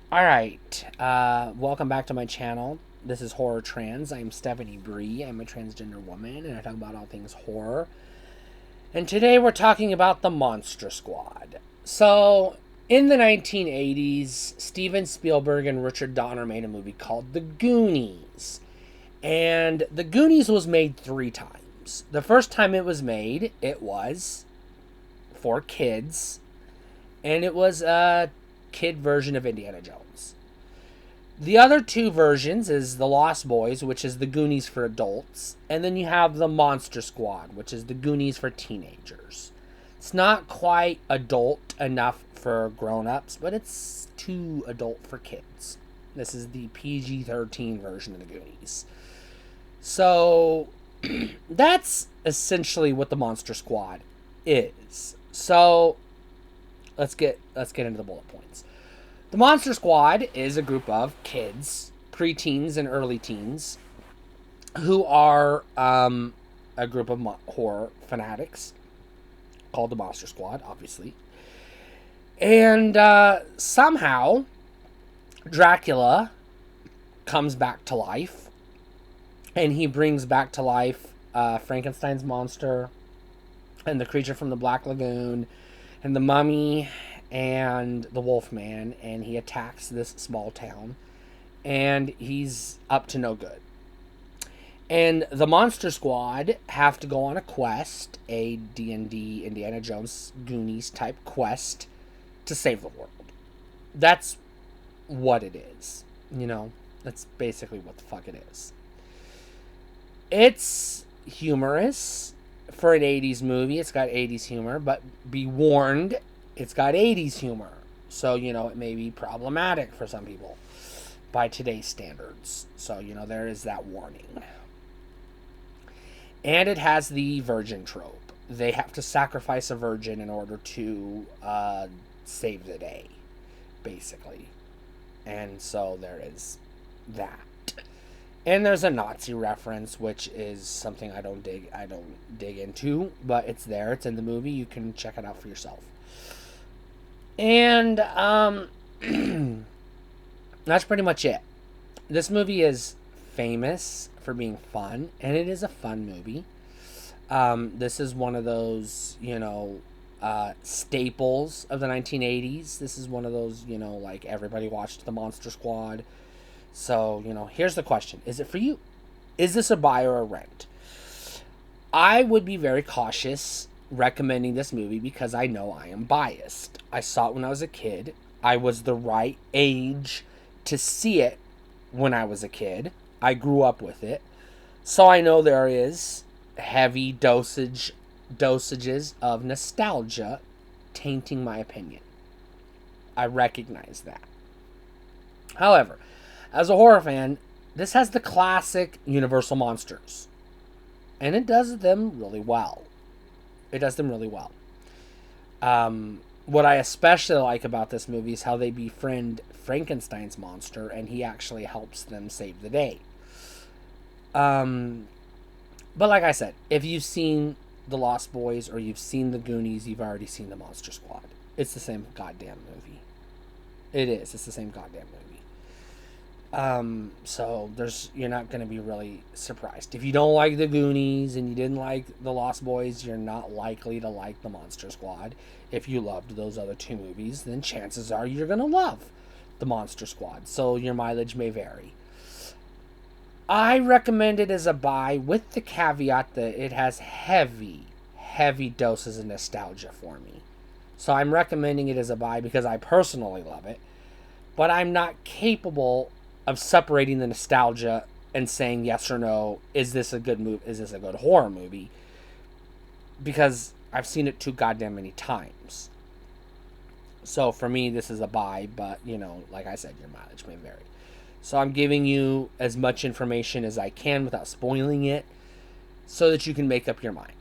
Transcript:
Alright, welcome back to my channel. This is Horror Trans. I'm Stephanie Bree. I'm a transgender woman, and I talk about all things horror. And today we're talking about the Monster Squad. So, in the 1980s, Steven Spielberg and Richard Donner made a movie called The Goonies. And The Goonies was made 3 times. The first time it was made, it was for kids, and it was a kid version of Indiana Jones. The other 2 versions is The Lost Boys, which is the Goonies for adults, and then you have the Monster Squad, which is the Goonies for teenagers. It's not quite adult enough for grown-ups, but it's too adult for kids. This is the PG-13 version of the Goonies. So that's essentially what the Monster Squad is. So let's get into the bullet points. The Monster Squad is a group of kids, preteens and early teens, who are a group of horror fanatics called the Monster Squad, obviously. And somehow Dracula comes back to life, and he brings back to life Frankenstein's monster and the creature from the Black Lagoon and the mummy and the Wolfman, and he attacks this small town, and he's up to no good. And the Monster Squad have to go on a quest, a D&D Indiana Jones Goonies type quest, to save the world. That's what it is. That's basically what the fuck it is. It's humorous for an 80s movie. It's got 80s humor, but be warned, it's got 80s humor. So, it may be problematic for some people by today's standards. So, there is that warning. And it has the virgin trope. They have to sacrifice a virgin in order to save the day, basically. And so there is that. And there's a Nazi reference, which is something I don't dig into, but it's there. It's in the movie. You can check it out for yourself. And that's pretty much it. This movie is famous for being fun, and it is a fun movie. This is one of those, staples of the 1980s. This is one of those, like everybody watched the Monster Squad. So, here's the question. Is it for you? Is this a buy or a rent? I would be very cautious recommending this movie because I know I am biased. I saw it when I was a kid. I was the right age to see it when I was a kid. I grew up with it. So I know there is heavy dosages of nostalgia tainting my opinion. I recognize that. However, as a horror fan, this has the classic Universal monsters. And it does them really well. What I especially like about this movie is how they befriend Frankenstein's monster, and he actually helps them save the day. But like I said, if you've seen The Lost Boys or you've seen The Goonies, you've already seen The Monster Squad. It's the same goddamn movie. It is. It's the same goddamn movie. So you're not going to be really surprised. If you don't like the Goonies and you didn't like the Lost Boys, you're not likely to like the Monster Squad. If you loved those other 2 movies, then chances are you're going to love the Monster Squad. So your mileage may vary. I recommend it as a buy with the caveat that it has heavy doses of nostalgia for me. So I'm recommending it as a buy because I personally love it. But I'm not capable of separating the nostalgia and saying yes or no, is this a good movie? Is this a good horror movie? Because I've seen it too goddamn many times. So for me, this is a buy, but like I said, your mileage may vary. So I'm giving you as much information as I can without spoiling it so that you can make up your mind.